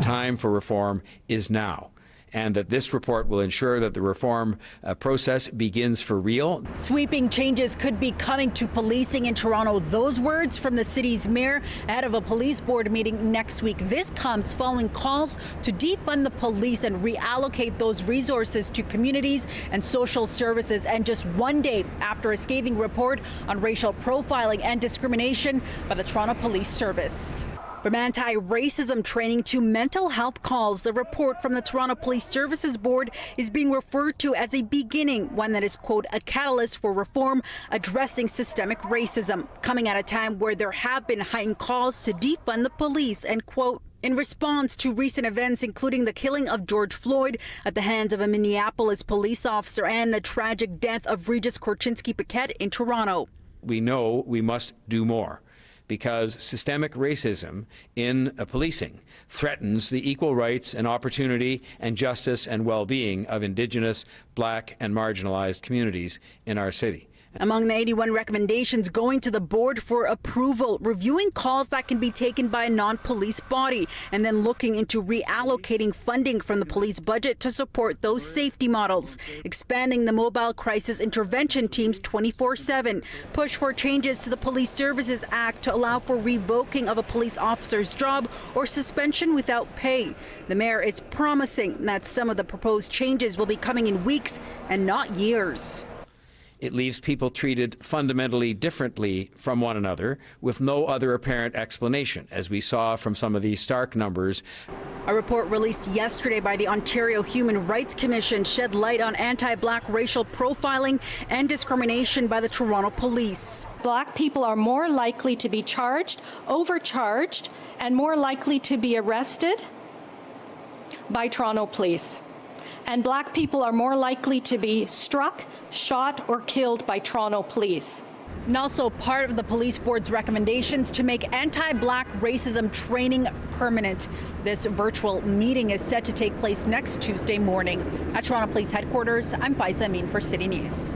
time for reform is now, and that this report will ensure that the reform process begins for real. Sweeping changes could be coming to policing in Toronto. Those words from the city's mayor ahead of a police board meeting next week. This comes following calls to defund the police and reallocate those resources to communities and social services. And just one day after a scathing report on racial profiling and discrimination by the Toronto Police Service. From anti-racism training to mental health calls, the report from the Toronto Police Services Board is being referred to as a beginning, one that is, quote, a catalyst for reform addressing systemic racism, coming at a time where there have been heightened calls to defund the police and, quote, in response to recent events, including the killing of George Floyd at the hands of a Minneapolis police officer and the tragic death of Regis Korchinski-Paquette in Toronto. We know we must do more, because systemic racism in policing threatens the equal rights and opportunity and justice and well-being of Indigenous, Black and marginalized communities in our city. Among the 81 recommendations going to the board for approval, reviewing calls that can be taken by a non-police body and then looking into reallocating funding from the police budget to support those safety models, expanding the mobile crisis intervention teams 24/7, push for changes to the Police Services Act to allow for revoking of a police officer's job or suspension without pay. The mayor is promising that some of the proposed changes will be coming in weeks and not years. It leaves people treated fundamentally differently from one another with no other apparent explanation, as we saw from some of these stark numbers. A report released yesterday by the Ontario Human Rights Commission shed light on anti-Black racial profiling and discrimination by the Toronto Police. Black people are more likely to be charged, overcharged, and more likely to be arrested by Toronto Police. And Black people are more likely to be struck, shot, or killed by Toronto Police. And also part of the police board's recommendations to make anti-Black racism training permanent. This virtual meeting is set to take place next Tuesday morning. At Toronto Police Headquarters, I'm Faiza Amin for City News.